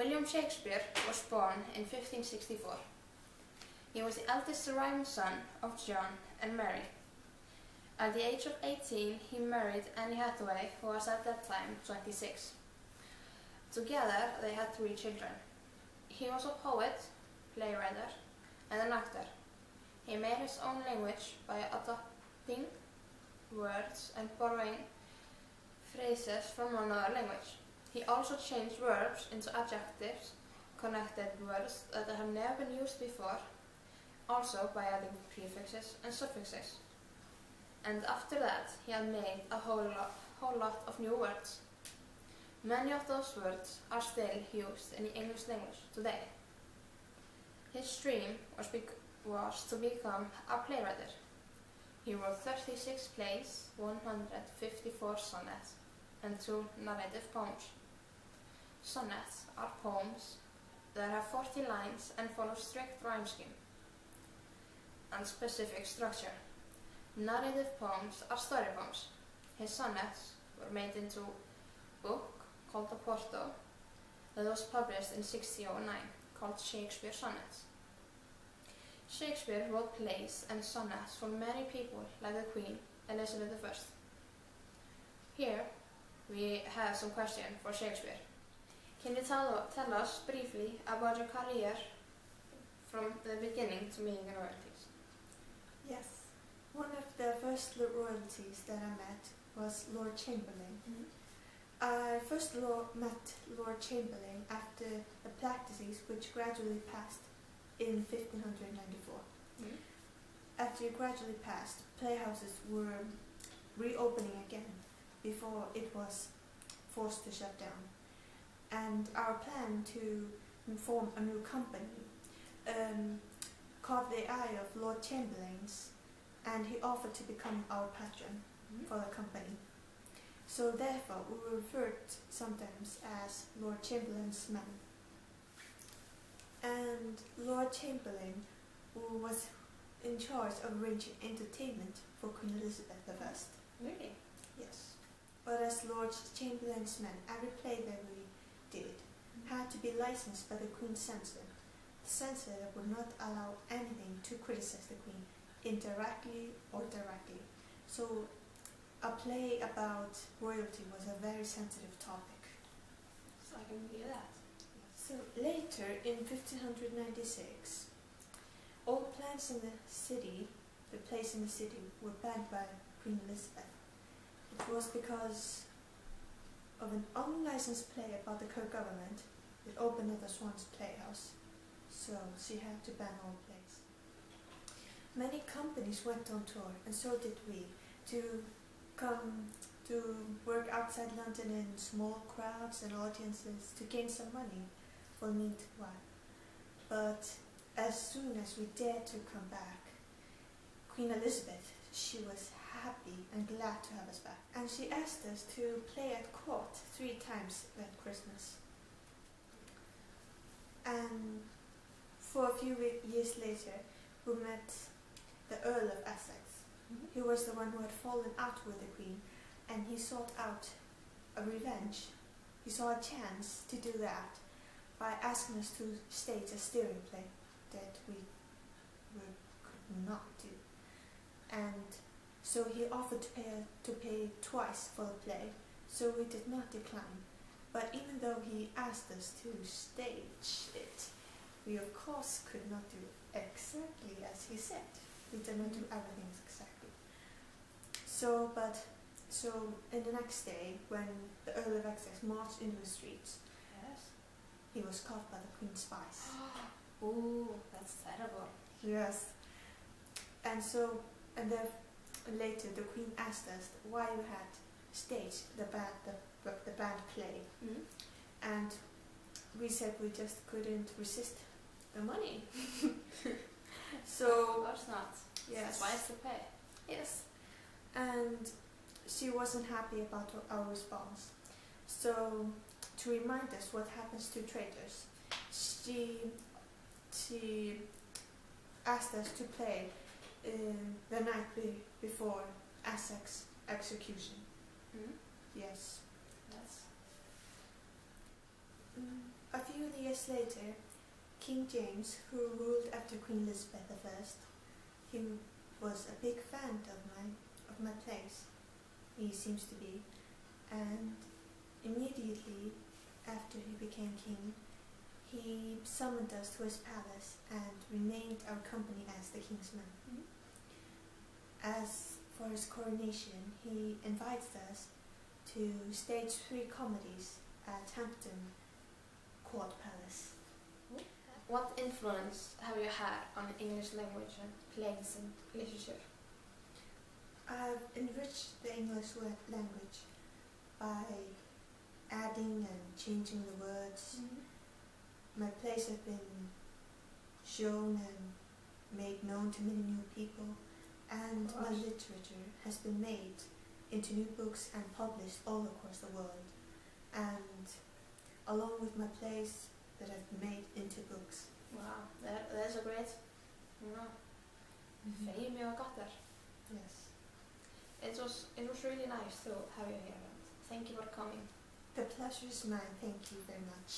William Shakespeare was born in 1564. He was the eldest surviving son of John and Mary. At the age of 18, he married Anne Hathaway, who was at that time 26. Together, they had 3 children. He was a poet, playwright, and an actor. He made his own language by adopting words and borrowing phrases from another language. He also changed verbs into adjectives, connected words that have never been used before, also by adding prefixes and suffixes. And after that, he had made a whole lot of new words. Many of those words are still used in the English language today. His dream was to become a playwright. He wrote 36 plays, 154 sonnets, and 2 narrative poems. Sonnets are poems that have 40 lines and follow strict rhyme scheme and specific structure. Narrative poems are story poems. His sonnets were made into a book called the Porto that was published in 1609 called Shakespeare Sonnets. Shakespeare wrote plays and sonnets for many people like the Queen Elizabeth I. Here we have some questions for Shakespeare. Can you tell us briefly about your career from the beginning to being a royalties? Yes. One of the first royalties that I met was Lord Chamberlain. Mm-hmm. I first met Lord Chamberlain after a plague disease which gradually passed in 1594. Mm-hmm. After it gradually passed, playhouses were reopening again before it was forced to shut down. And our plan to form a new company caught the eye of Lord Chamberlain's, and he offered to become our patron for the company. So therefore we were referred sometimes as Lord Chamberlain's men. And Lord Chamberlain was in charge of arranging entertainment for Queen Elizabeth I. Really? Yes. But as Lord Chamberlain's men, every play that we did had to be licensed by the Queen's censor. The censor would not allow anything to criticize the Queen, indirectly or directly. So a play about royalty was a very sensitive topic. So I can believe that. So later, in 1596, all plants in the city, the plays in the city, were banned by Queen Elizabeth. It was because of an unlicensed play about the Kirk government that opened at the Swan's Playhouse. So she had to ban all plays. Many companies went on tour, and so did we, to come to work outside London in small crowds and audiences to gain some money for the meanwhile. But as soon as we dared to come back, Queen Elizabeth, she was happy and glad to have us back. And she asked us to play at court 3 times at Christmas. And for a few years later, we met the Earl of Essex. He was the one who had fallen out with the Queen, and he sought out a revenge. He saw a chance to do that by asking us to stage a steering play that we could not do. And so he offered to pay twice for the play, so we did not decline. But even though he asked us to stage it, we of course could not do exactly as he said. We did not do everything exactly. So in the next day, when the Earl of Essex marched into the streets, Yes. he was caught by the Queen's spies. Ooh, that's terrible. Yes. And then later the Queen asked us why we had staged the band play. Mm-hmm. And we said we just couldn't resist the money. So Of course not. yes. That's why it's to pay. Yes. And she wasn't happy about our response. So to remind us what happens to traitors, she asked us to play the night before Essex execution. Mm-hmm. Yes. Yes. A few years later, King James, who ruled after Queen Elizabeth I, he was a big fan of my plays. He seems to be, and immediately after he became king, he summoned us to his palace and renamed our company as the King's Men. As for his coronation, he invited us to stage 3 comedies at Hampton Court Palace. What influence have you had on English language and plays and literature? I've enriched the English language by adding and changing the words. My plays have been shown and made known to many new people, and my literature has been made into new books and published all across the world, and along with my plays that have been made into books. Wow, that's a great, fame you got there. Yes. It was really nice to have you here, and thank you for coming. The pleasure is mine. Thank you very much.